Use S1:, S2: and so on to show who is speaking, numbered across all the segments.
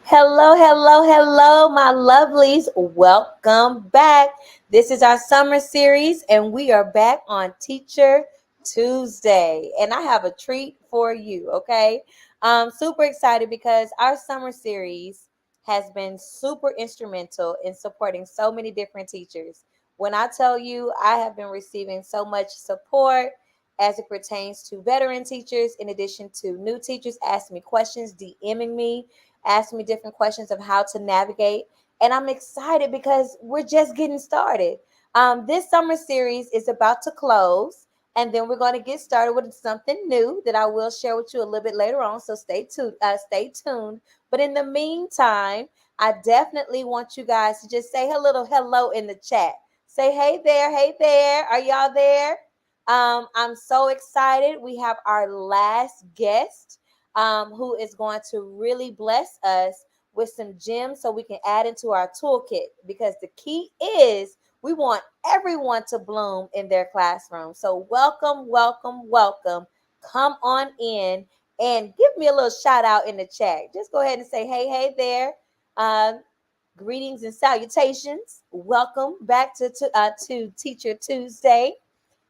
S1: Hello, hello, hello, my lovelies. Welcome back. This is our summer series, and we are back on Teacher Tuesday. And I have a treat for you, okay? I'm super excited because our summer series has been super instrumental in supporting so many different teachers. When I tell you, I have been receiving so much support as it pertains to veteran teachers, in addition to new teachers asking me questions, DMing me ask me different questions of how to navigate. And I'm excited because we're just getting started. This summer series is about to close, and then we're going to get started with something new that I will share with you a little bit later on. So stay tuned. Stay tuned. But in the meantime, I definitely want you guys to just say a little hello in the chat. Say hey there, hey there. Are y'all there? I'm so excited. We have our last guest who is going to really bless us with some gems so we can add into our toolkit, because the key is we want everyone to bloom in their classroom. So welcome, welcome, welcome. Come on in and give me a little shout out in the chat. Just go ahead and say hey, hey there. Uh, Greetings and salutations. Welcome back to Teacher Tuesday.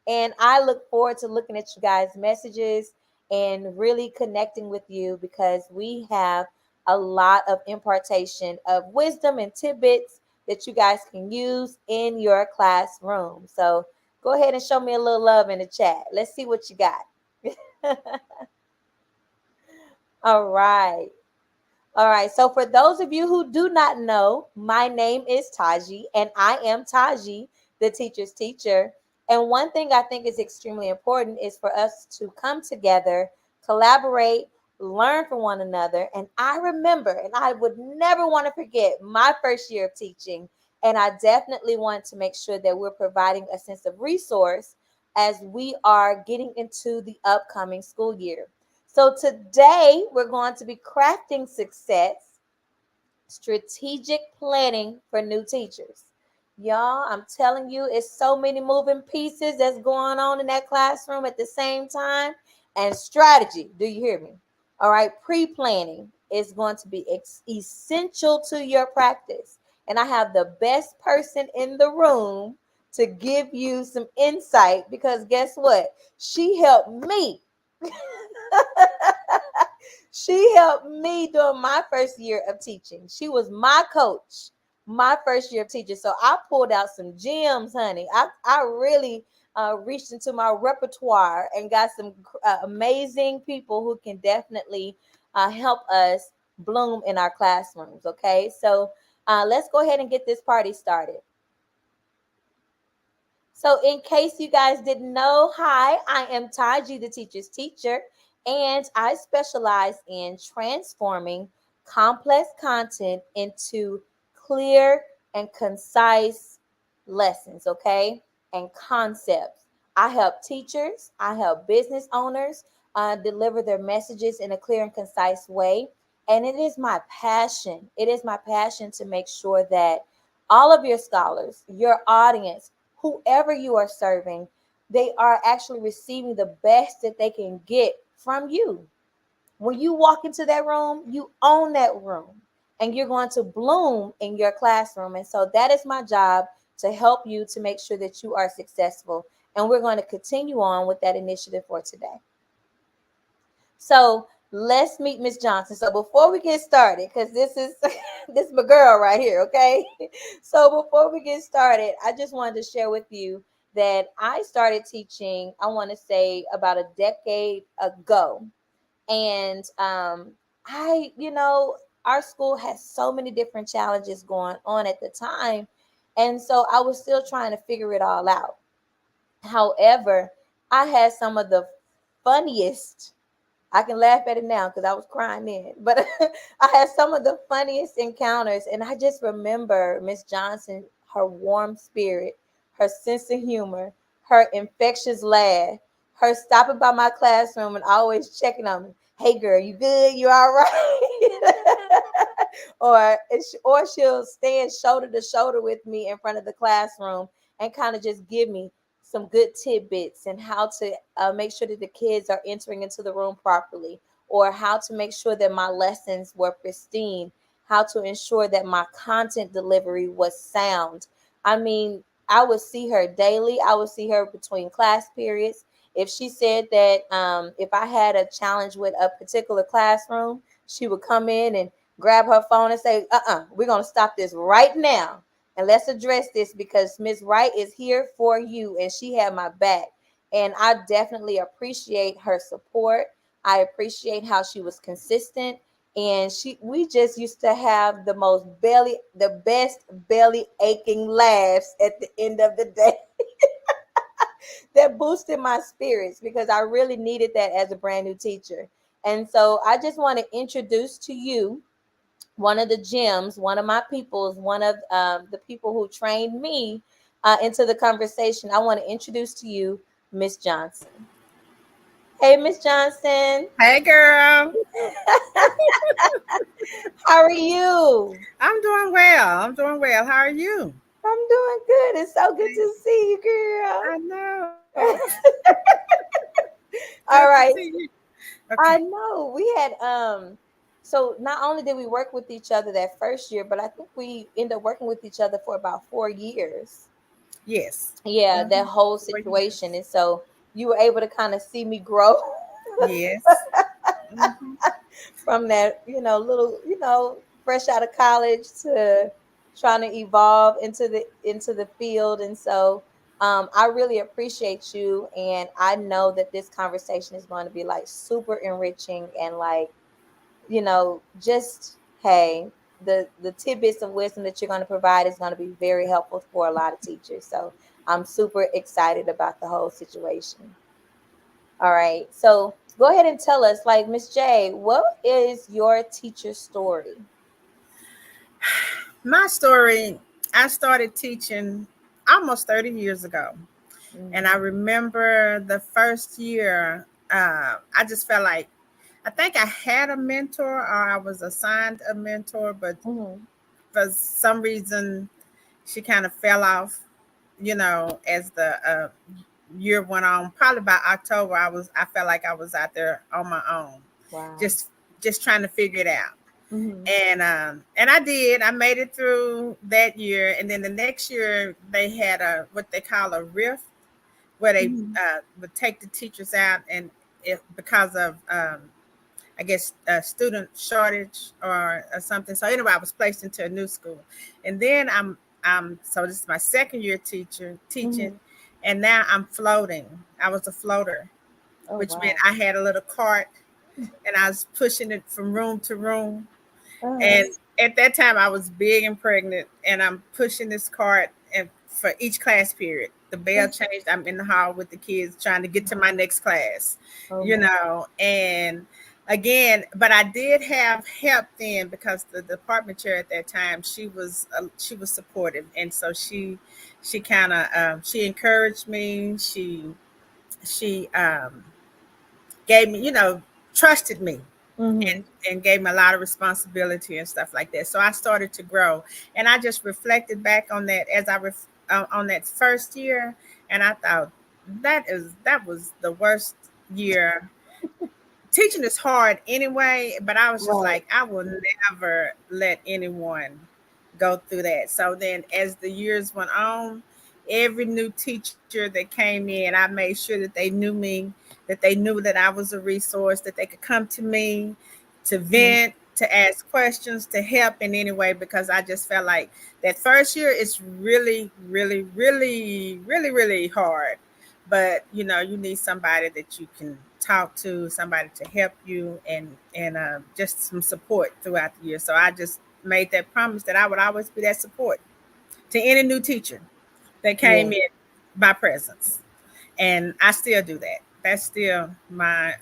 S1: And I look forward to looking at you guys' messages and really connecting with you, because we have a lot of impartation of wisdom and tidbits that you guys can use in your classroom. So go ahead and show me a little love in the chat. Let's see what you got. All right. All right. So for those of you who do not know, my name is Taji, and I am Taji, the teacher's teacher. And one thing I think is extremely important is for us to come together, collaborate, learn from one another. And I remember, and I would never want to forget my first year of teaching. And I definitely want to make sure that we're providing a sense of resource as we are getting into the upcoming school year. So today we're going to be crafting success, strategic planning for new teachers. Y'all, I'm telling you, it's so many moving pieces that's going on in that classroom at the same time. And strategy, do you hear me? All right, pre planning is going to be essential to your practice. And I have the best person in the room to give you some insight, because guess what? She helped me. She helped me during my first year of teaching. She was my coach my first year of teaching. So I pulled out some gems, honey. I really reached into my repertoire and got some amazing people who can definitely help us bloom in our classrooms. Okay, so let's go ahead and get this party started. So, in case you guys didn't know, hi, I am Taji, the teacher's teacher, and I specialize in transforming complex content into clear and concise lessons, okay, and concepts. I help teachers, I help business owners deliver their messages in a clear and concise way. And it is my passion. It is my passion to make sure that all of your scholars, your audience, whoever you are serving, they are actually receiving the best that they can get from you. When you walk into that room, you own that room, and you're going to bloom in your classroom. And so that is my job, to help you to make sure that you are successful. And we're going to continue on with that initiative for today. So let's meet Miss Johnson. So before we get started, because this is this is my girl right here, okay? So before we get started, I just wanted to share with you that I started teaching, I want to say about a decade ago. And our school has so many different challenges going on at the time. And so I was still trying to figure it all out. However, I had some of the funniest, I can laugh at it now because I was crying then. But I had some of the funniest encounters, and I just remember Miss Johnson, her warm spirit, her sense of humor, her infectious laugh, her stopping by my classroom and always checking on me. Hey, girl, you good? You all right? or she'll stand shoulder to shoulder with me in front of the classroom and kind of just give me some good tidbits and how to make sure that the kids are entering into the room properly, or how to make sure that my lessons were pristine, how to ensure that my content delivery was sound. I mean, I would see her daily. I would see her between class periods. If she said that if I had a challenge with a particular classroom, she would come in and grab her phone and say, we're going to stop this right now. And let's address this because Miss Wright is here for you. And she had my back. And I definitely appreciate her support. I appreciate how she was consistent. And we just used to have the best belly aching laughs at the end of the day that boosted my spirits because I really needed that as a brand new teacher. And so I just want to introduce to you one of the gems, one of my peoples, one of the people who trained me into the conversation. I want to introduce to you Miss Johnson. Hey, Miss Johnson.
S2: Hey, girl.
S1: How are you?
S2: I'm doing well. I'm doing well. How are you?
S1: I'm doing good. It's so good to see you,
S2: I
S1: girl.
S2: know. Good to
S1: All right.
S2: see you. Okay.
S1: I know we had so not only did we work with each other that first year, but I think we ended up working with each other for about 4 years.
S2: Yes.
S1: Yeah, that
S2: Mm-hmm.
S1: whole
S2: 4 years.
S1: situation. And so you were able to kind of see me grow
S2: Yes. Mm-hmm.
S1: from that, little, fresh out of college to trying to evolve into the field. And so I really appreciate you, and I know that this conversation is going to be like super enriching and like, just hey, the tidbits of wisdom that you're going to provide is going to be very helpful for a lot of teachers. So I'm super excited about the whole situation. All right. So go ahead and tell us, like, Miss J, what is your teacher story?
S2: My story, I started teaching almost 30 years ago. And I
S1: Mm-hmm.
S2: remember the first year, I just felt like I think I had a mentor or I was assigned a mentor, but
S1: Mm-hmm.
S2: for some reason she kind of fell off, as the year went on. Probably by October, I felt like I was out there on my own,
S1: Wow.
S2: just just trying to figure it out.
S1: Mm-hmm.
S2: And I did. I made it through that year, and then the next year they had a what they call a rift, where they
S1: Mm-hmm.
S2: would take the teachers out, and if because of I guess a student shortage or something. So anyway, I was placed into a new school, and then I'm so this is my second year teaching,
S1: Mm-hmm.
S2: and now I'm floating. I was a floater,
S1: Oh
S2: which meant
S1: wow.
S2: I had a little cart and I was pushing it from room to room.
S1: Uh-huh.
S2: And at that time, I was big and pregnant, and I'm pushing this cart and for each class period. The bell changed. I'm in the hall with the kids trying to get to my next class,
S1: Oh my.
S2: and again, but I did have help then because the department chair at that time, she was supportive, and so she kind of she encouraged me. She gave me, trusted me,
S1: Mm-hmm.
S2: and gave me a lot of responsibility and stuff like that. So I started to grow, and I just reflected back on that as on that first year, and I thought that was the worst year. Teaching is hard anyway, but I was just
S1: Right.
S2: like, I will never let anyone go through that. So then, as the years went on, every new teacher that came in, I made sure that they knew me, that they knew that I was a resource, that they could come to me to
S1: Mm-hmm.
S2: vent, to ask questions, to help in any way, because I just felt like that first year is really, really, really, really, really hard. But you need somebody that you can talk to, somebody to help you, and just some support throughout the year. So I just made that promise that I would always be that support to any new teacher that came
S1: Yeah.
S2: in by presence, and I still do that. That's still my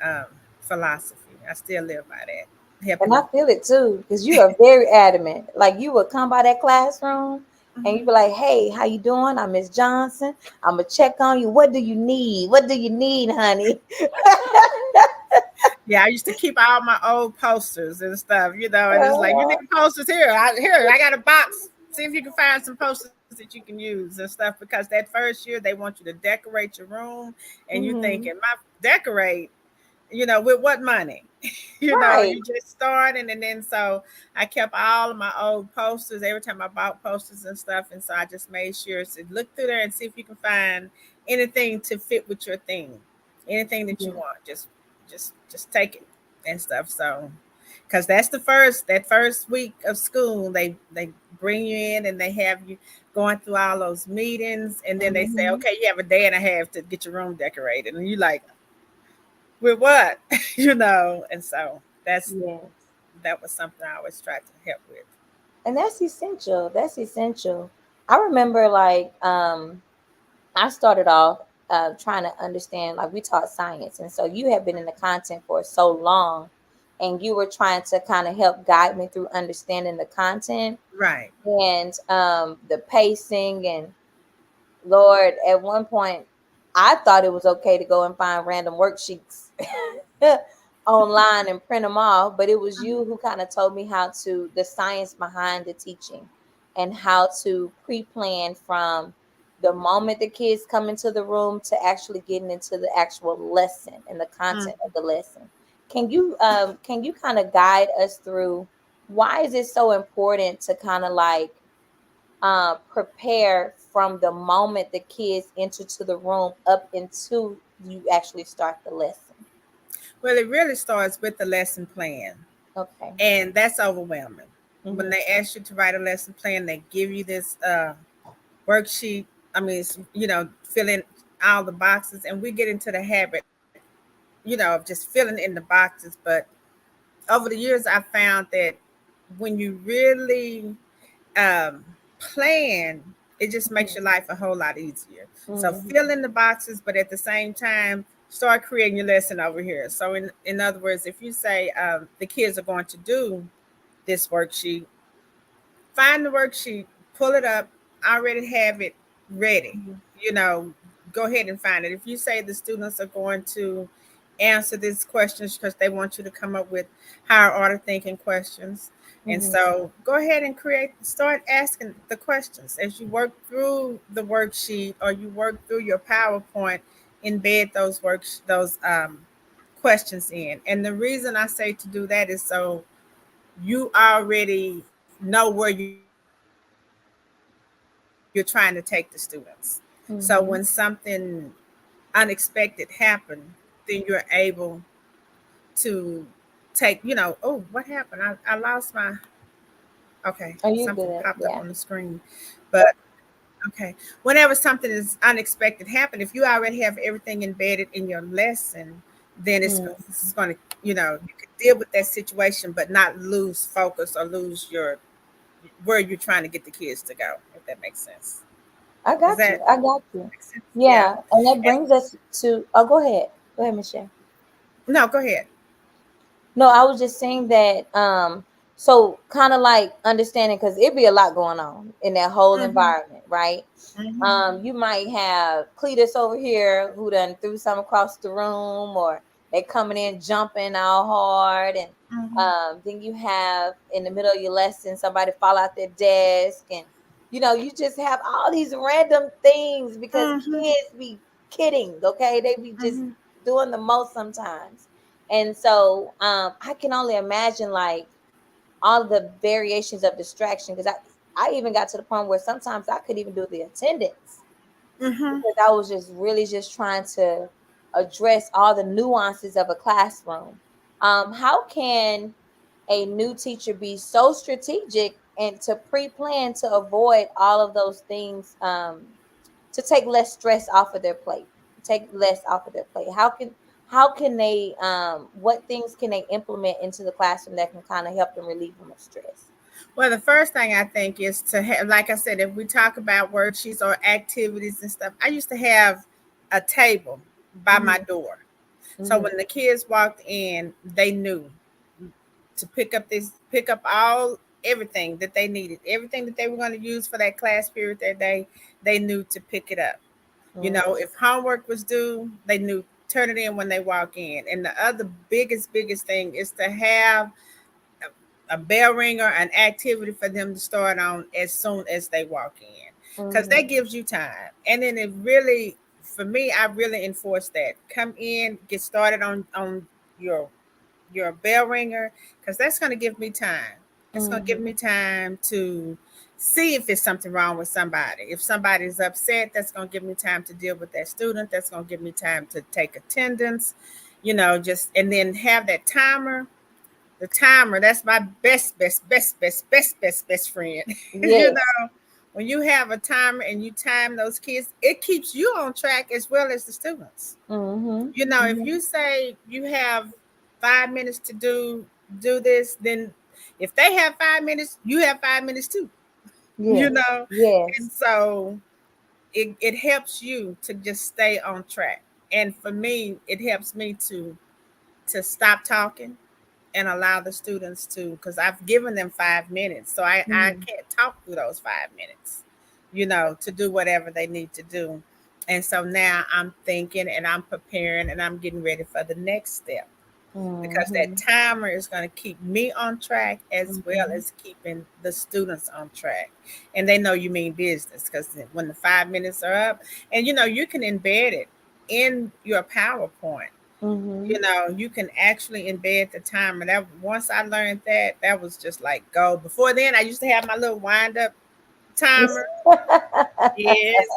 S2: philosophy. I still live by that,
S1: And
S2: helping
S1: I
S2: new
S1: feel it too, because you are very adamant. Like you would come by that classroom and you'd
S2: people.
S1: be like, "Hey, how you doing? I'm Miss Johnson. I'm gonna check on you. What do you need? What do you need, honey?"
S2: Yeah, I used to keep all my old posters and stuff, and it's like, you need
S1: Uh,
S2: posters here. I got a box. See if you can find some posters that you can use and stuff. Because that first year they want you to decorate your room, and you
S1: mhm.
S2: thinking, my decorate, with what money? You know,
S1: Right.
S2: you just starting, and then so I kept all of my old posters every time I bought posters and stuff, and so I just made sure to look through there and see if you can find anything to fit with your theme, anything that you
S1: Mhm.
S2: want, just take it and stuff. So, because that's that first week of school, they bring you in and they have you going through all those meetings, and then they say,
S1: Mhm.
S2: okay, you have a day and a half to get your room decorated, and you like, with what? You know, and so
S1: Yes.
S2: that was something I always tried to help with.
S1: And that's essential. That's essential. I remember like I started off trying to understand, like we taught science, and so you have been in the content for so long, and you were trying to kind of help guide me through understanding the content
S2: Right.
S1: and the pacing. And Lord, at one point, I thought it was okay to go and find random worksheets online and print them off, but it was you who kind of told me how to the science behind the teaching and how to pre-plan from the moment the kids come into the room to actually getting into the actual lesson and the
S2: Mm.
S1: content of the lesson. Can you kind of guide us through why is it so important to kind of like prepare from the moment the kids enter to the room up until you actually start the lesson?
S2: Well, it really starts with the lesson plan,
S1: Okay.
S2: and that's overwhelming. When
S1: Mm-hmm.
S2: they ask you to write a lesson plan, they give you this worksheet. I mean, fill in all the boxes, and we get into the habit, of just filling in the boxes. But over the years, I found that when you really um, plan, it just makes your life a whole lot easier. So fill
S1: Mm-hmm.
S2: in the boxes, but at the same time, start creating your lesson over here. So in other words, if you say the kids are going to do this worksheet, find the worksheet, pull it up, already have it ready.
S1: Mm-hmm.
S2: You know, go ahead and find it. If you say the students are going to answer these questions because they want you to come up with higher order thinking questions. And
S1: Mm-hmm.
S2: so go ahead and start asking the questions as you work through the worksheet or you work through your PowerPoint, embed those questions in. And the reason I say to do that is so you already know where you're trying to take the students. So when something
S1: Mm-hmm.
S2: unexpected happen, then you're able to take, oh, what happened? I lost my, okay,
S1: Are
S2: something
S1: you
S2: popped up
S1: good?
S2: on the
S1: Yeah.
S2: screen. But okay, whenever something is unexpected happen, if you already have everything embedded in your lesson, then
S1: Mm.
S2: it's going to, you can deal with that situation, but not lose focus or lose your where you're trying to get the kids to go. If that makes sense.
S1: I
S2: Does
S1: got
S2: that
S1: you. I got you.
S2: make sense? Yeah.
S1: Yeah. And that
S2: And
S1: brings us to, oh, go ahead. Go ahead, Michelle.
S2: no, go ahead.
S1: No, I was just saying that so kind of like understanding because it'd be a lot going on in that whole
S2: Mm-hmm.
S1: environment, right?
S2: Mm-hmm.
S1: You might have Cletus over here who done threw some across the room, or they coming in jumping all hard, and
S2: Mm-hmm.
S1: then you have in the middle of your lesson somebody fall out their desk, and you just have all these random things because
S2: Mm-hmm.
S1: kids be kidding, okay? They be just
S2: Mm-hmm.
S1: doing the most sometimes. And so I can only imagine like all the variations of distraction because I even got to the point where sometimes I could even do the attendance
S2: Mm-hmm.
S1: because I was just really just trying to address all the nuances of a classroom. How can a new teacher be so strategic and to pre-plan to avoid all of those things, to take less stress off of their plate, take less off of their plate? How can they what things can they implement into the classroom that can kind of help them relieve them of stress?
S2: Well, the first thing I think is to have, like I said, if we talk about worksheets or activities and stuff, I used to have a table by my
S1: Hmm.
S2: door. So
S1: Hmm.
S2: when the kids walked in, they knew to pick up all everything that they needed, everything that they were going to use for that class period that day, they knew to pick it up. If homework was due, they knew turn it in when they walk in. And the other biggest thing is to have a bell ringer, an activity for them to start on as soon as they walk in, because that
S1: Hmm.
S2: gives you time. And then it really, for me, I really enforce that. Come in, get started on your your bell ringer, because that's going to give me time. It's going to give
S1: Mhm.
S2: me time to see if it's something wrong with somebody. If somebody's upset, that's going to give me time to deal with that student. That's going to give me time to take attendance, just and then have that timer. The timer, that's my best friend. you
S1: Yes.
S2: know, when you have a timer and you time those kids, it keeps you on track as well as the students.
S1: Mhm.
S2: If
S1: Mhm.
S2: you say you have 5 minutes to do this, then if they have 5 minutes, you have 5 minutes too. you
S1: Yes.
S2: know and
S1: Yes.
S2: so it helps you to just stay on track. And for me, it helps me to stop talking and allow the students to, because I've given them 5 minutes, so I
S1: Mhm.
S2: can't talk through those 5 minutes, to do whatever they need to do. And so now I'm thinking and I'm preparing and I'm getting ready for the next step, because that
S1: Mhm.
S2: timer is going to keep me on track as well
S1: Mhm.
S2: as keeping the students on track. And they know you mean business, because when the 5 minutes are up, and you can embed it in your PowerPoint.
S1: Mhm.
S2: You can actually embed the timer. That once I learned that, that was just like gold. Before then, I used to have my little wind up timer. Yes.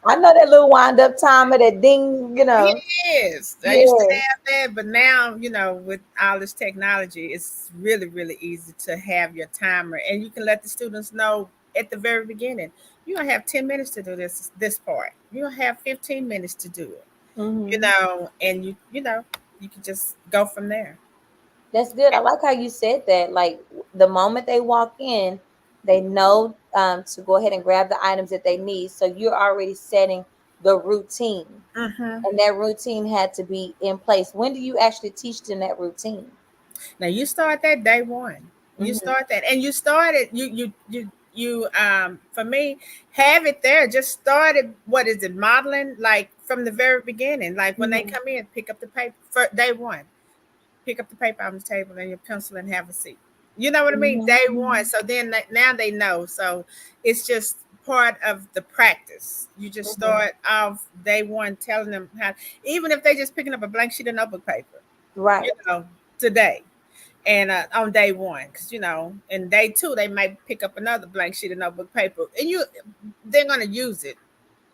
S1: I know that little wind up timer, that ding,
S2: Yes, I used to
S1: Yes.
S2: have that, but now, with all this technology, it's really, really easy to have your timer, and you can let the students know at the very beginning. You don't have 10 minutes to do this part. You don't have 15 minutes to do it.
S1: Mhm.
S2: And you can just go from there.
S1: That's good. I like how you said that. Like the moment they walk in, they know to go ahead and grab the items that they need. So you're already setting the routine,
S2: Hmm.
S1: and that routine had to be in place. When do you actually teach them that routine?
S2: Now you start that day one. You
S1: Hmm.
S2: start that, and you started. You for me, have it there. Just started. What is it? Modeling, like from the very beginning. Like when they
S1: Hmm.
S2: come in, pick up the paper for day one. Pick up the paper on the table and your pencil and have a seat. You know what I mean?
S1: Hmm.
S2: Day one.
S1: Hmm.
S2: So then now they know. So it's just part of the practice. You just
S1: Hmm.
S2: start off day one telling them how. Even if they just picking up a blank sheet of notebook paper, you
S1: Right.
S2: know, today and on day one, because and day two they might pick up another blank sheet of notebook paper, and they're going to use it,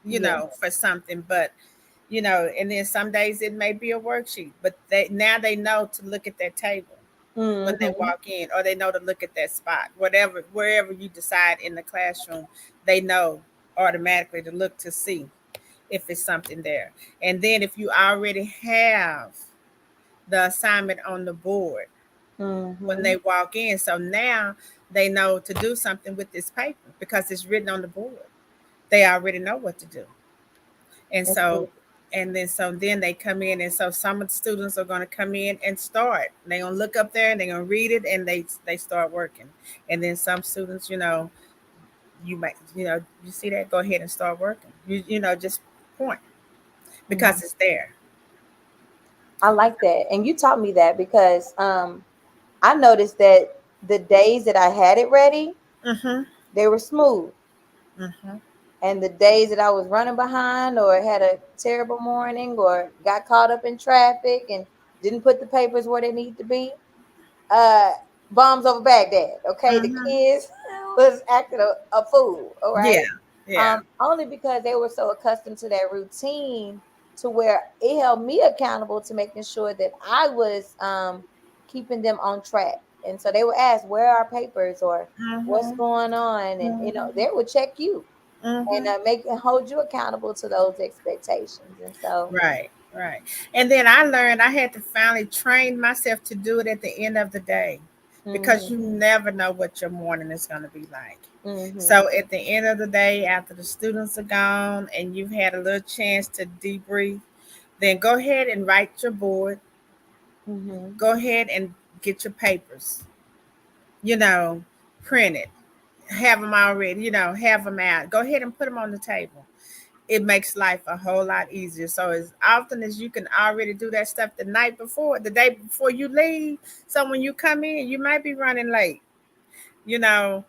S1: Yeah.
S2: for something. But and then some days it may be a worksheet, but they know to look at that table when they
S1: Hmm.
S2: walk in, or they know to look at that spot, wherever you decide in the classroom. They know automatically to look to see if it's something there. And then if you already have the assignment on the board when
S1: Hmm.
S2: they walk in. So now they know to do something with this paper because it's written on the board. They already know what to do. And
S1: That's good.
S2: then they come in, and so some of the students are going to come in and start. They're going to look up there and they're going to read it, and they start working. And then some students, you might, you see that, go ahead and start working. Just point
S1: Mhm.
S2: because it's there.
S1: I like that. And you taught me that because I noticed that the days that I had it ready,
S2: Mhm.
S1: they were smooth.
S2: Mhm.
S1: And the days that I was running behind or had a terrible morning or got caught up in traffic and didn't put the papers where they need to be, uh, bombs over Baghdad. Okay, the
S2: Mhm.
S1: kids was acting a fool. All
S2: Yeah.
S1: right,
S2: Yeah.
S1: only because they were so accustomed to that routine to where it held me accountable to making sure that I was keeping them on track. And so they would ask, "Where are our papers?" or "What's
S2: Mhm.
S1: going on?" And
S2: Mhm.
S1: they would check you and
S2: Mhm.
S1: make and hold you accountable to those expectations. And so,
S2: Right, right. And then I learned I had to finally train myself to do it at the end of the day, because
S1: hmm.
S2: you never know what your morning is going to be like.
S1: Hmm.
S2: So at the end of the day, after the students are gone and you've had a little chance to debrief, then go ahead and write your board.
S1: Hmm.
S2: Go ahead and get your papers, you know, print it, have them already, have them out. Go ahead and put them on the table. It makes life a whole lot easier. So as often as you can already do that stuff the night before, the day before you leave, so when you come in, you might be running late. You know,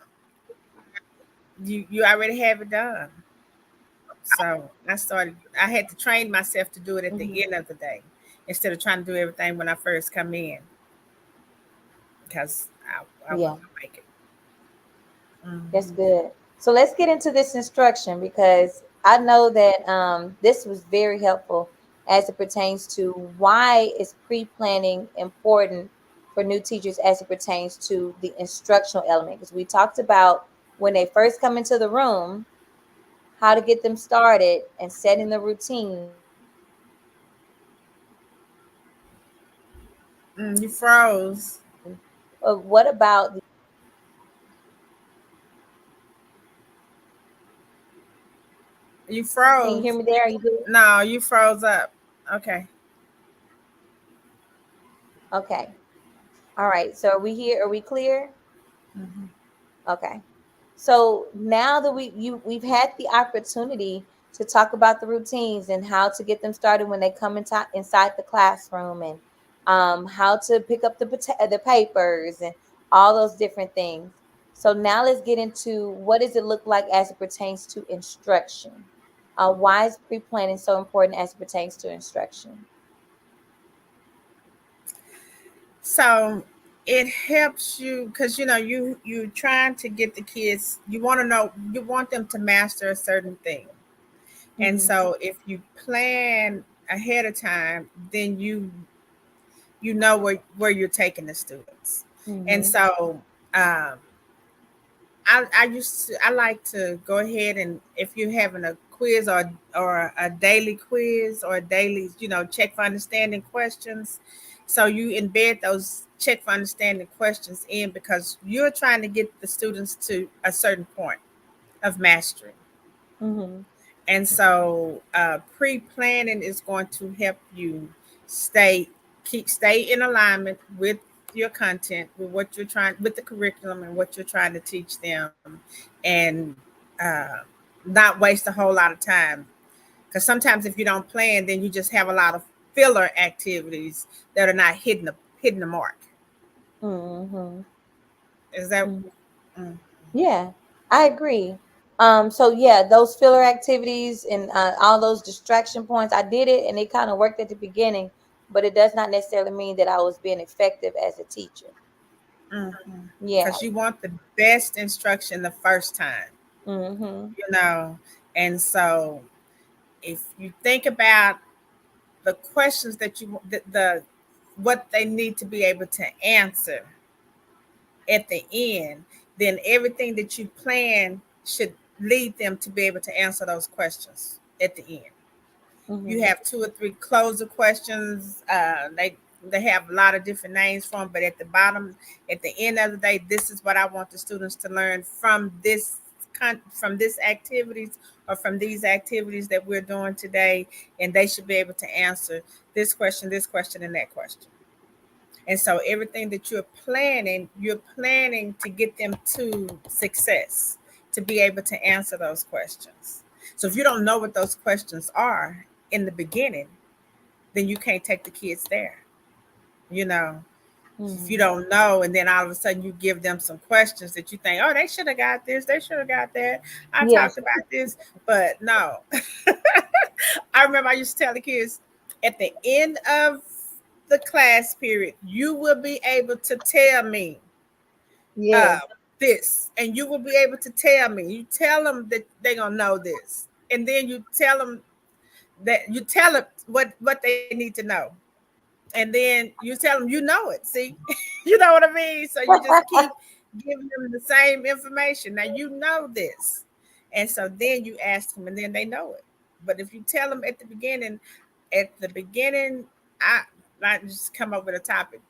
S2: you already have it done. So I had to train myself to do it at the
S1: Hmm.
S2: end of the day. instead of trying to do everything when I first come in, because I
S1: Yeah,
S2: wasn't gonna make it.
S1: that's
S2: Hmm.
S1: good. So let's get into this instruction because I know that this was very helpful as it pertains to why is pre-planning important for new teachers as it pertains to the instructional element. Because we talked about when they first come into the room, how to get them started and setting the routine. But what about the
S2: You froze. You
S1: Can you
S2: froze.
S1: hear me there? Are you good?
S2: No, you froze up. Okay.
S1: Okay. All right. So are we here? Are we clear?
S2: Hmm.
S1: Okay. So now that we've had the opportunity to talk about the routines and how to get them started when they come inside the classroom and how to pick up the papers and all those different things. So now let's get into what does it look like as it pertains to instruction. Why is pre-planning so important as it pertains to instruction?
S2: So it helps you because you trying to get the kids. You want to know. You want them to master a certain thing, and
S1: Mm-hmm.
S2: so if you plan ahead of time, then you know where you're taking the students, and
S1: Mm-hmm.
S2: so. Um, I like to go ahead, and if you're having a quiz or a daily quiz or a daily check for understanding questions, so you embed those check for understanding questions in because you're trying to get the students to a certain point of mastery.
S1: Mm-hmm.
S2: And so pre-planning is going to help you stay stay in alignment with your content, with what you're trying, with the curriculum and what you're trying to teach them, and uh, not waste a whole lot of time. Because sometimes if you don't plan, then you just have a lot of filler activities that are not hitting the mark.
S1: Mm-hmm.
S2: Is that?
S1: Mm-hmm.
S2: Mm.
S1: Yeah, I agree. So yeah, those filler activities and all those distraction points, I did it and it kind of worked at the beginning, but it does not necessarily mean that I was being effective as a teacher. Yeah.
S2: Because you want the best instruction the first time,
S1: Mm-hmm.
S2: you know. And so if you think about the questions that the what they need to be able to answer at the end, then everything that you plan should lead them to be able to answer those questions at the end. You
S1: Mm-hmm.
S2: have two or three closer questions. They have a lot of different names for them, but at the bottom, at the end of the day, this is what I want the students to learn from from this activities or from these activities that we're doing today, and they should be able to answer this question, and that question. And so everything that you're planning to get them to success, to be able to answer those questions. So if you don't know what those questions are in the beginning, then you can't take the kids there. You know, if you
S1: Mm-hmm.
S2: don't know, and then all of a sudden you give them some questions that you think, oh, they should have got this, they should have got that. I
S1: Yes.
S2: talked about this, but no. I remember I used to tell the kids at the end of the class period, you will be able to tell me uh,
S1: Yes.
S2: this, and you will be able to tell me. You tell them that they're gonna know this, and then you tell them what they need to know, and then you tell them you know it. See, you know what I mean. So you just keep giving them the same information. Now you know this, and so then you ask them, and then they know it. But if you tell them at the beginning, I I just come up with a topic.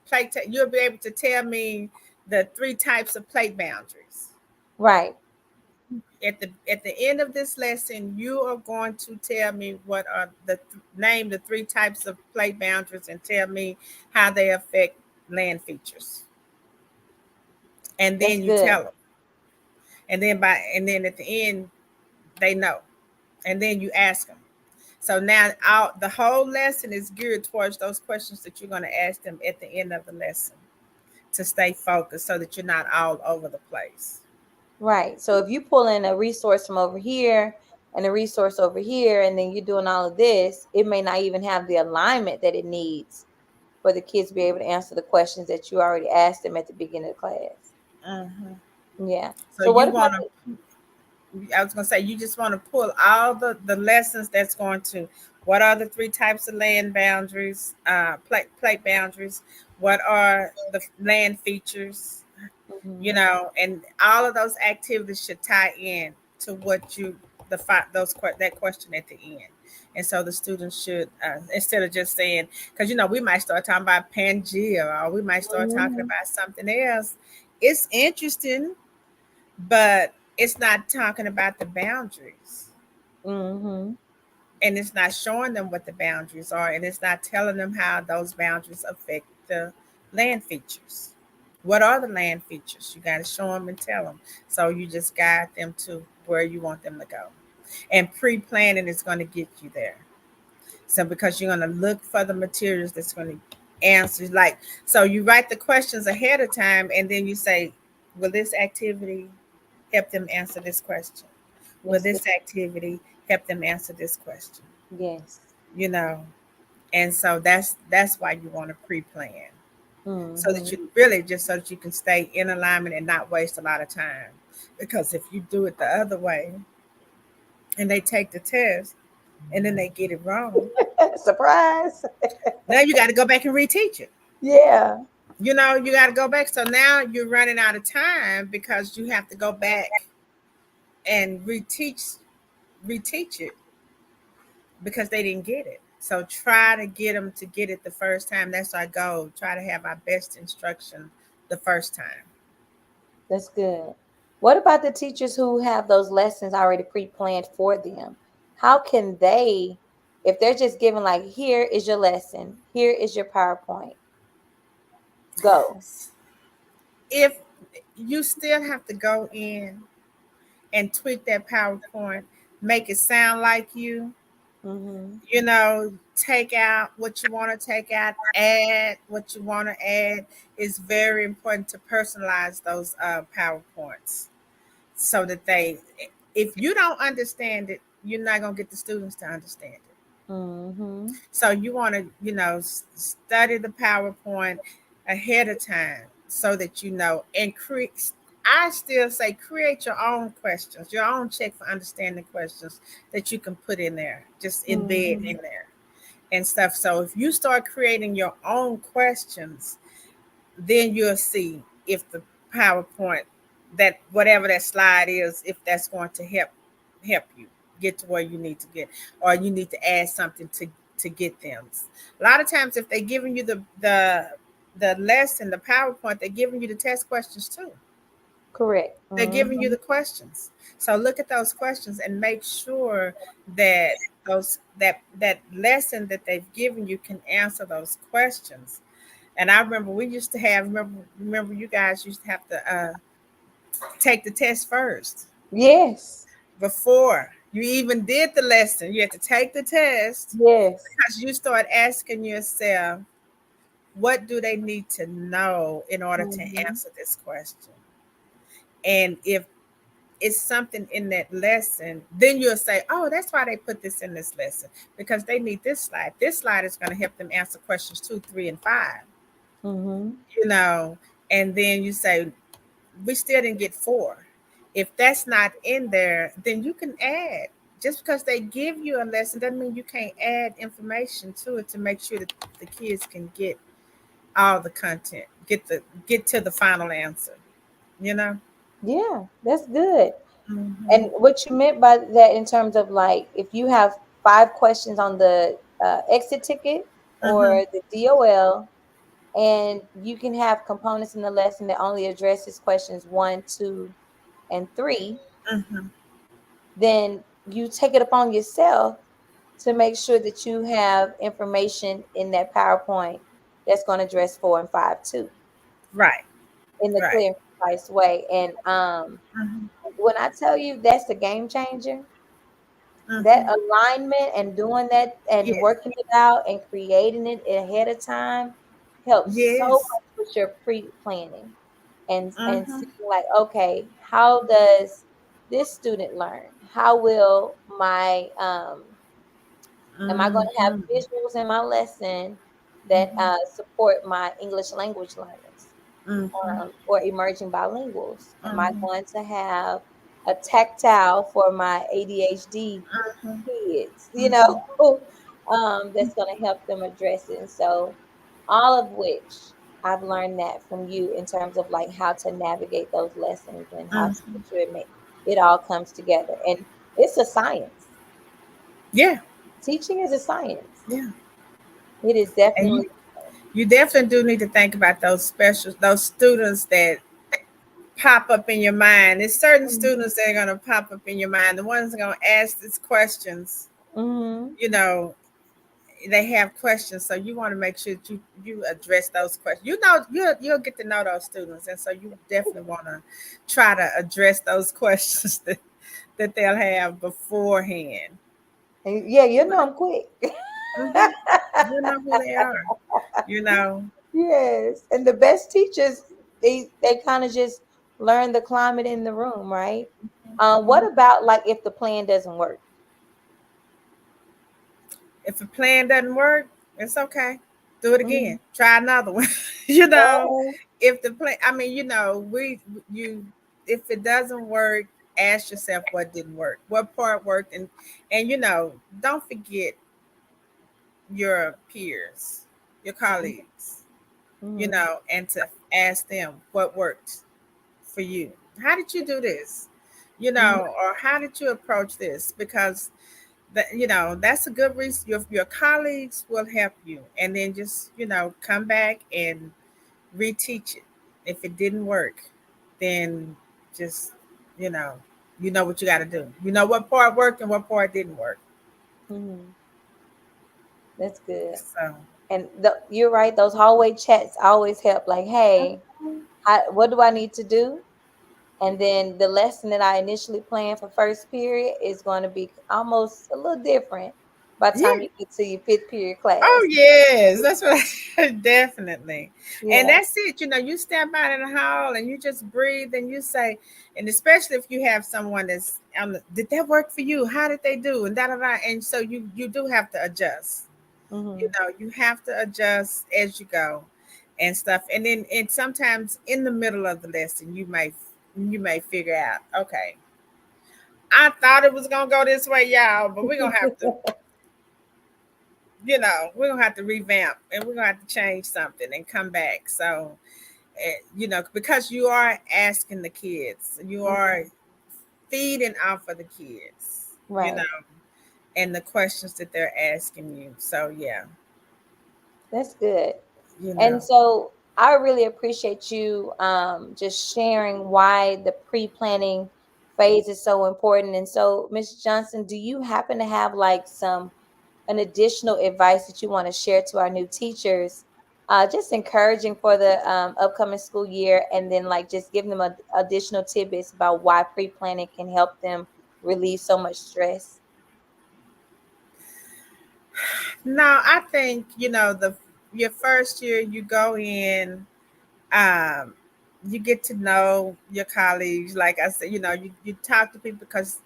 S2: You'll be able to tell me the three types of plate boundaries.
S1: Right.
S2: At the end of this lesson, you are going to tell me what are name the three types of plate boundaries and tell me how they affect land features. And
S1: That's
S2: then you
S1: good.
S2: tell them. And then at the end, they know. And then you ask them. So now the whole lesson is geared towards those questions that you're going to ask them at the end of the lesson to stay focused so that you're not all over the place.
S1: Right. So if you pull in a resource from over here and a resource over here, and then you're doing all of this, it may not even have the alignment that it needs for the kids to be able to answer the questions that you already asked them at the beginning of the class.
S2: Mm-hmm.
S1: Yeah.
S2: So
S1: So what
S2: you
S1: about
S2: want to, I was going to say, you just want to pull all the lessons that's going to, what are the three types of land boundaries, plate boundaries? What are the land features?
S1: Mhm.
S2: And all of those activities should tie in to what you, that question at the end. And so the students should, instead of just saying, because, we might start talking about Pangea, or we might start talking
S1: Mhm.
S2: about something else. It's interesting, but it's not talking about the boundaries,
S1: Mhm.
S2: and it's not showing them what the boundaries are, and it's not telling them how those boundaries affect the land features. What are the land features? You got to show them and tell them. So you just guide them to where you want them to go. And pre-planning is going to get you there. So because you're going to look for the materials that's going to answer, like, so you write the questions ahead of time, and then you say, will this activity help them answer this question? Will
S1: That's good.
S2: this activity help them answer this question?
S1: Yes.
S2: You know, and so that's why you want to pre-plan, so that
S1: Mhm.
S2: you really, just so that you can stay in alignment and not waste a lot of time. Because if you do it the other way and they take the test and then they get it wrong,
S1: Surprise.
S2: now you got to go back and reteach it.
S1: Yeah.
S2: You got to go back. So now you're running out of time because you have to go back and reteach it because they didn't get it. So try to get them to get it the first time. That's our goal. Try to have our best instruction the first time.
S1: That's good. What about the teachers who have those lessons already pre-planned for them? How can they, if they're just given like, here is your lesson, here is your PowerPoint, go.
S2: If you still have to go in and tweak that PowerPoint, make it sound like
S1: Mm-hmm.
S2: take out what you want to take out, add what you want to add. It's very important to personalize those PowerPoints, so that if you don't understand it, you're not going to get the students to understand it.
S1: Mm-hmm.
S2: So you want to, study the PowerPoint ahead of time so that and create. I still say create your own questions, your own check for understanding questions that you can put in there, just embed
S1: Mm-hmm.
S2: in there and stuff. So if you start creating your own questions, then you'll see if the PowerPoint, that whatever that slide is, if that's going to help you get to where you need to get, or you need to add something to get them. A lot of times, if they're giving you the lesson, the PowerPoint, they're giving you the test questions too.
S1: Correct.
S2: They're giving you
S1: Mm-hmm.
S2: the questions. So look at those questions and make sure that that lesson that they've given you can answer those questions. And I remember we used to have, remember you guys used to have to take the test first
S1: Yes.
S2: before you even did the lesson. You had to take the test
S1: Yes.
S2: because you start asking yourself, what do they need to know in order to
S1: Mm-hmm.
S2: answer this question? And if it's something in that lesson, then you'll say, oh, that's why they put this in this lesson, because they need this slide. This slide is going to help them answer questions 2, 3, and 5.
S1: Mm-hmm.
S2: you know, and then you say, we still didn't get 4. If that's not in there, then you can add. Just because they give you a lesson doesn't mean you can't add information to it to make sure that the kids can get all the content, get to the final answer, you know?
S1: Yeah, that's good.
S2: Mm-hmm.
S1: And what you meant by that in terms of like, if you have 5 questions on the exit ticket
S2: Mm-hmm.
S1: or the DOL, and you can have components in the lesson that only addresses questions 1, 2, and 3,
S2: Mm-hmm.
S1: then you take it upon yourself to make sure that you have information in that PowerPoint that's going to address 4 and 5 too,
S2: Right.
S1: in the
S2: Right.
S1: clear and concise way. And
S2: Mm-hmm.
S1: when I tell you that's a game changer, that
S2: Mm-hmm.
S1: alignment and doing that and
S2: Yes.
S1: working it out and creating it ahead of time helps so
S2: Yes.
S1: much with your pre-planning and
S2: Mm-hmm.
S1: seeing like, okay, how does this student learn? How will my am I going to have
S2: Mhm.
S1: visuals in my lesson that
S2: Mhm.
S1: support my English language learners
S2: Mhm.
S1: or emerging bilinguals? Am I
S2: Mhm.
S1: going to have a tactile for my ADHD
S2: Mhm.
S1: kids?
S2: Mhm.
S1: That's going to help them address it. And so, all of which I've learned that from you in terms of like how to navigate those lessons and how to
S2: Mhm.
S1: make sure it all comes together. And it's a science.
S2: Yeah.
S1: Teaching is a science.
S2: Yeah.
S1: It is
S2: And
S1: definitely.
S2: you definitely do need to think about those students that pop up in your mind. There's certain students that are going to pop up in your mind. The ones that are going to ask these questions,
S1: Mm-hmm.
S2: you know, they have questions. So you want to make sure that you address those questions. You'll get to know those students. And so you definitely want to try to address those questions that they'll have beforehand.
S1: And yeah, you know I'm quick.
S2: Hmm. You know who they are, you know.
S1: Yes, and the best teachers, they kind of just learn the climate in the room, right? What about like if the plan doesn't work?
S2: If a plan doesn't work, it's okay. Do it
S1: Mm-hmm.
S2: again. Try another one. you know,
S1: Oh,
S2: if the plan, I mean, you, if it doesn't work, ask yourself what didn't work, what part worked, and don't forget your peers, your colleagues,
S1: mm-hmm.
S2: and to ask them what worked for you. How did you do this? Or how did you approach this? Because that's a good reason. Your colleagues will help you, and then just come back and reteach it. If it didn't work, then just you know what you got to do. You know what part worked and what part didn't work.
S1: Mm-hmm. That's good.
S2: So
S1: And you're right. Those hallway chats always help. Like, hey, what do I need to do? And then the lesson that I initially planned for first period is going to be almost a little different by the time
S2: yeah.
S1: you get to your fifth period
S2: Oh
S1: class.
S2: yes, that's what definitely. And
S1: Yeah.
S2: that's it. You step out in the hall and you just breathe and you say, and especially if you have someone that's did that work for you? How did they do? And da da da. And so you do have to adjust.
S1: Hmm.
S2: You have to adjust as you go and stuff. And then and sometimes in the middle of the lesson you may figure out, okay, I thought it was gonna go this way, y'all, but we're gonna have to we're gonna have to revamp and we're gonna have to change something and come back. So, because you are asking the kids, you are feeding off of the kids,
S1: Right.
S2: and the questions that they're asking you. So, yeah,
S1: That's good.
S2: you
S1: And
S2: know.
S1: so I really appreciate you just sharing why the pre-planning phase is so important. And so, Ms. Johnson, do you happen to have like an additional advice that you want to share to our new teachers, just encouraging for the upcoming school year, and then like just giving them additional tidbits about why pre-planning can help them relieve so much stress?
S2: No, I think the your first year you go in, um, you get to know your colleagues. Like I said, you talk to people because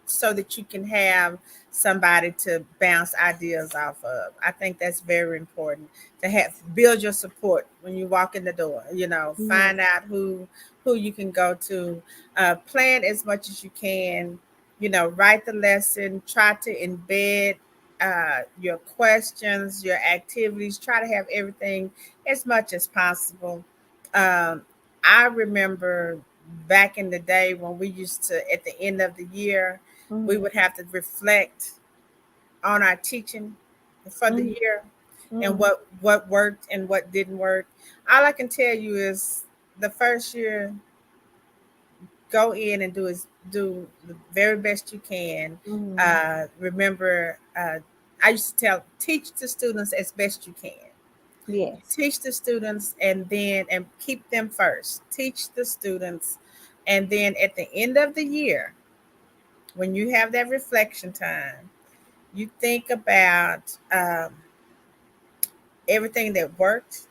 S2: so that you can have somebody to bounce ideas off of. I think that's very important to have build your support when you walk in the door.
S1: Mhm.
S2: Find out who you can go to. Plan as much as you can. Write the lesson. Try to embed your questions, your activities. Try to have everything as much as possible. um, I remember back in the day when we used to, at the end of the year, we
S1: Mhm.
S2: would have to reflect on our teaching for the
S1: Mhm.
S2: year and
S1: Mhm.
S2: what worked and what didn't work. All I can tell you is the first year, go in and do the very best you can.
S1: Mhm.
S2: Remember, I used to teach the students as best you can.
S1: Yes.
S2: Teach the students and keep them first. Teach the students, and then at the end of the year, when you have that reflection time, you think about everything that worked,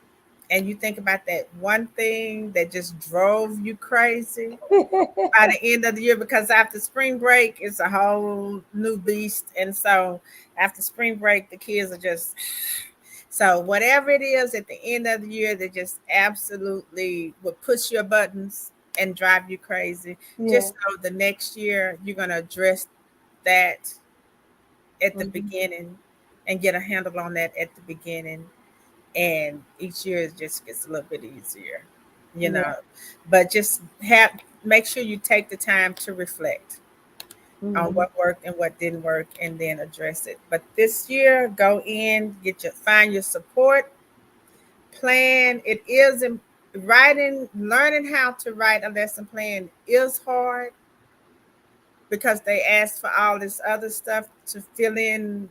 S2: and you think about that one thing that just drove you crazy by the end of the year, because after spring break it's a whole new beast. And so after spring break the kids are just, so whatever it is at the end of the year that just absolutely will push your buttons and drive you crazy,
S1: Yeah.
S2: just know the next year you're going to address that at the
S1: Mhm.
S2: beginning and get a handle on that at the beginning, and each year it just gets a little bit easier, you
S1: Yeah.
S2: know. But just have, make sure you take the time to reflect on
S1: Mhm.
S2: what worked and what didn't work, and then address it. But this year, go in, get your, find your support plan. It is writing, learning how to write a lesson plan is hard, because they ask for all this other stuff to fill in.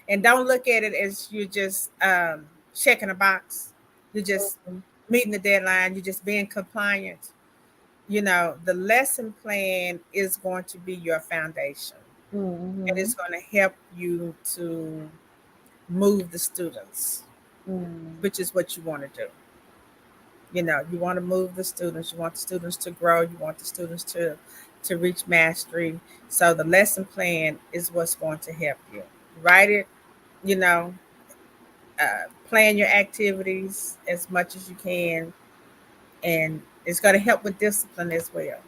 S2: And don't look at it as you're just checking a box. You're just
S1: Mhm.
S2: meeting the deadline. You're just being compliant. You know, the lesson plan is going to be your foundation, and
S1: Mhm.
S2: it's going to help you to move the students,
S1: Mhm.
S2: which is what you want to do. You know, you want to move the students. You want the students to grow. You want the students to reach mastery. So the lesson plan is what's going to help you. Write it, you know, plan your activities as much as you can, and it's going to help with discipline as well.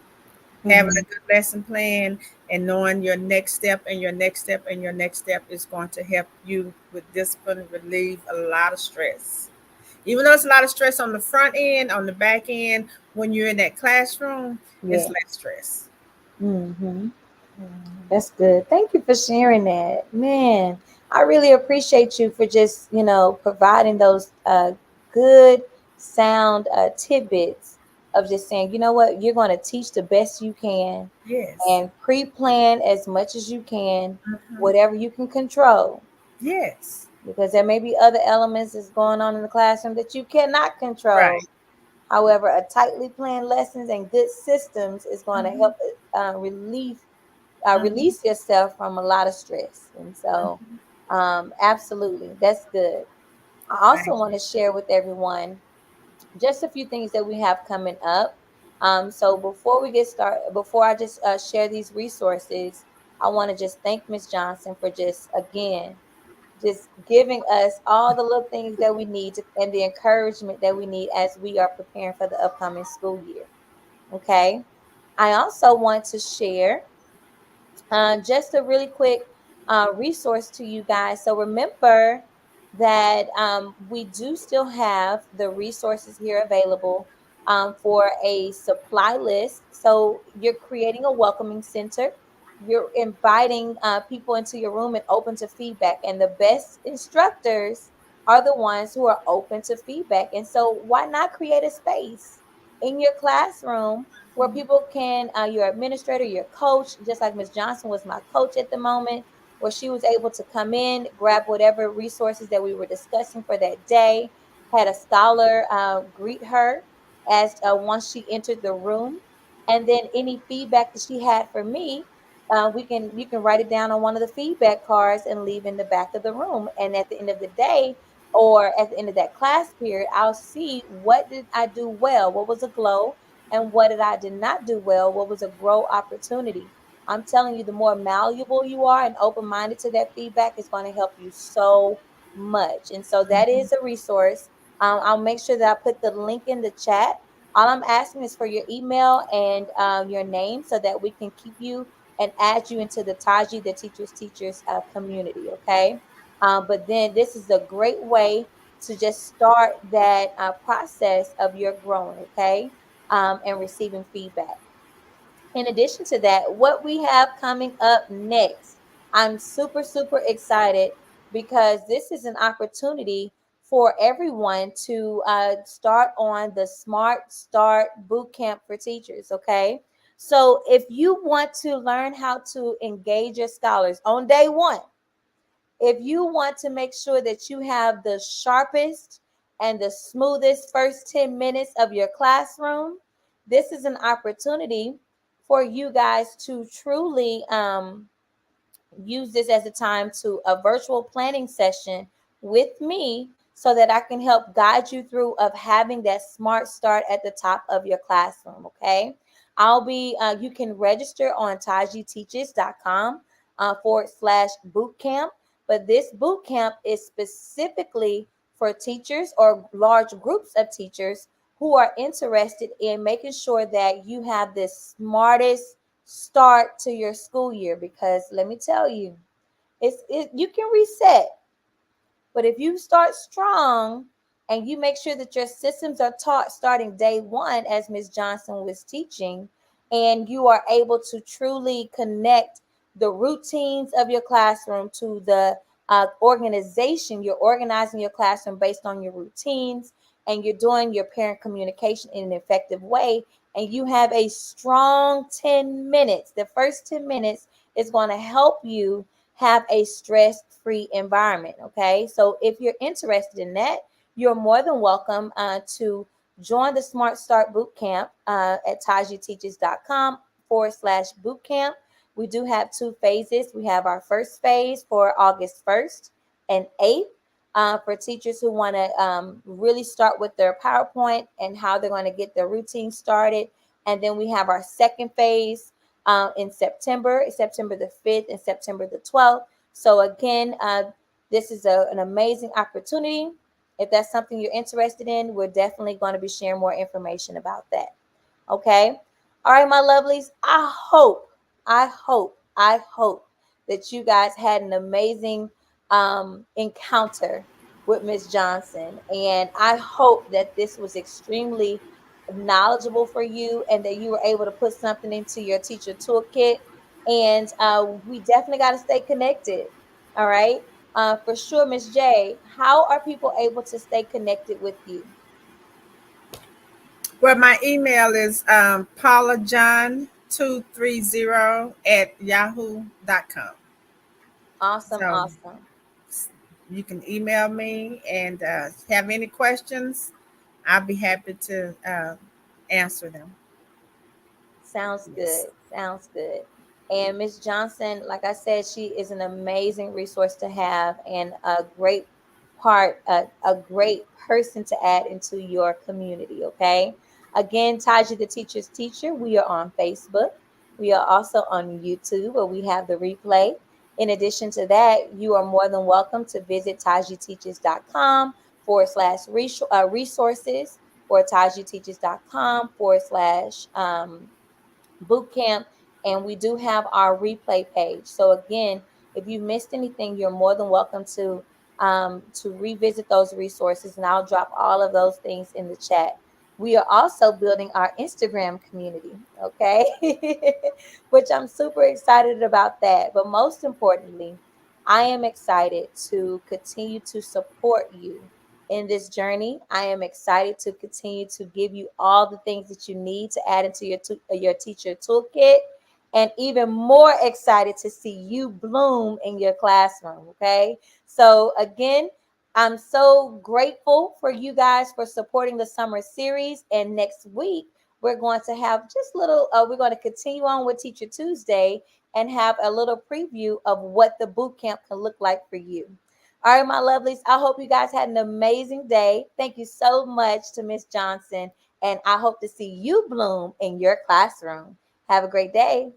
S2: Having a
S1: Mhm.
S2: good lesson plan and knowing your next step and your next step and your next step is going to help you with discipline, relieve a lot of stress. Even though it's a lot of stress on the front end, on the back end, when you're in that classroom, it's
S1: Yeah.
S2: less stress.
S1: Mhm.
S2: Mhm.
S1: That's good. Thank you for sharing that. Man, I really appreciate you for just, providing those good sound tidbits of just saying, you know what, you're going to teach the best you can
S2: Yes.
S1: and pre-plan as much as you can,
S2: Mhm.
S1: whatever you can control,
S2: Yes.
S1: because there may be other elements that's going on in the classroom that you cannot control.
S2: Right.
S1: However, a tightly planned lessons and good systems is going to
S2: Mhm.
S1: help relieve
S2: Mhm.
S1: release yourself from a lot of stress. And so,
S2: Mhm.
S1: absolutely, that's good. I also
S2: Thank
S1: want
S2: you.
S1: to share with everyone just a few things that we have coming up. So before we get started, before I just share these resources, I want to just thank Miss Johnson for just again just giving us all the little things that we need to, and the encouragement that we need as we are preparing for the upcoming school year. Okay. I also want to share just a really quick resource to you guys. So remember that we do still have the resources here available for a supply list. So you're creating a welcoming center. You're inviting people into your room and open to feedback. And the best instructors are the ones who are open to feedback. And so why not create a space in your classroom where people can, your administrator, your coach, just like Miss Johnson was my coach at the moment, where she was able to come in, grab whatever resources that we were discussing for that day, had a scholar greet her as once she entered the room, and then any feedback that she had for me. You can write it down on one of the feedback cards and leave in the back of the room. And at the end of the day, or at the end of that class period, I'll see what did I do well, what was a glow, and what did not do well, what was a grow opportunity. I'm telling you, the more malleable you are and open-minded to that feedback is going to help you so much. And so that
S2: Mhm.
S1: is a resource. I'll make sure that I put the link in the chat. All I'm asking is for your email and your name so that we can keep you and add you into the Taji, the Teachers community. Okay. But then this is a great way to just start that process of your growing. Okay. And receiving feedback. In addition to that, what we have coming up next, I'm super, super excited because this is an opportunity for everyone to start on the Smart Start Bootcamp for Teachers. Okay. So if you want to learn how to engage your scholars on day one, if you want to make sure that you have the sharpest and the smoothest first 10 minutes of your classroom, this is an opportunity for you guys to truly use this as a time to a virtual planning session with me so that I can help guide you through of having that smart start at the top of your classroom. Okay. You can register on tajiteaches.com /boot camp. But this boot camp is specifically for teachers or large groups of teachers who are interested in making sure that you have the smartest start to your school year. Because let me tell you, you can reset, but if you start strong and you make sure that your systems are taught starting day one, as Ms. Johnson was teaching, and you are able to truly connect the routines of your classroom to the organization, you're organizing your classroom based on your routines, and you're doing your parent communication in an effective way, and you have a strong 10 minutes. The first 10 minutes is going to help you have a stress-free environment. Okay, so if you're interested in that, you're more than welcome to join the Smart Start Bootcamp at tajiteaches.com /bootcamp. We do have two phases. We have our first phase for August 1st and 8th for teachers who want to really start with their PowerPoint and how they're going to get their routine started. And then we have our second phase in September the 5th and September the 12th. So again, this is an amazing opportunity. If that's something you're interested in, we're definitely going to be sharing more information about that. Okay. All right, my lovelies. I hope that you guys had an amazing encounter with Miss Johnson. And I hope that this was extremely knowledgeable for you and that you were able to put something into your teacher toolkit. And we definitely got to stay connected. All right. For sure, Miss J, how are people able to stay connected with you?
S2: Well, my email is paulajohn230 at yahoo.com.
S1: Awesome,
S2: So
S1: awesome.
S2: you can email me and have any questions. I'll be happy to answer them.
S1: Sounds
S2: Yes.
S1: good. Sounds good. And Miss Johnson, like I said, she is an amazing resource to have and a great a great person to add into your community. Okay. Again, Taji the Teacher's Teacher. We are on Facebook. We are also on YouTube where we have the replay. In addition to that, you are more than welcome to visit tajiteaches.com resources or tajiteaches.com boot camp, and we do have our replay page. So again, if you missed anything, you're more than welcome to revisit those resources, and I'll drop all of those things in the chat. We are also building our Instagram community, okay? Which I'm super excited about that. But most importantly, I am excited to continue to support you in this journey. I am excited to continue to give you all the things that you need to add into your teacher toolkit, and even more excited to see you bloom in your classroom. Okay. So, again, I'm so grateful for you guys for supporting the summer series. And next week, we're going to have just we're going to continue on with Teacher Tuesday and have a little preview of what the boot camp can look like for you. All right, my lovelies. I hope you guys had an amazing day. Thank you so much to Miss Johnson, and I hope to see you bloom in your classroom. Have a great day.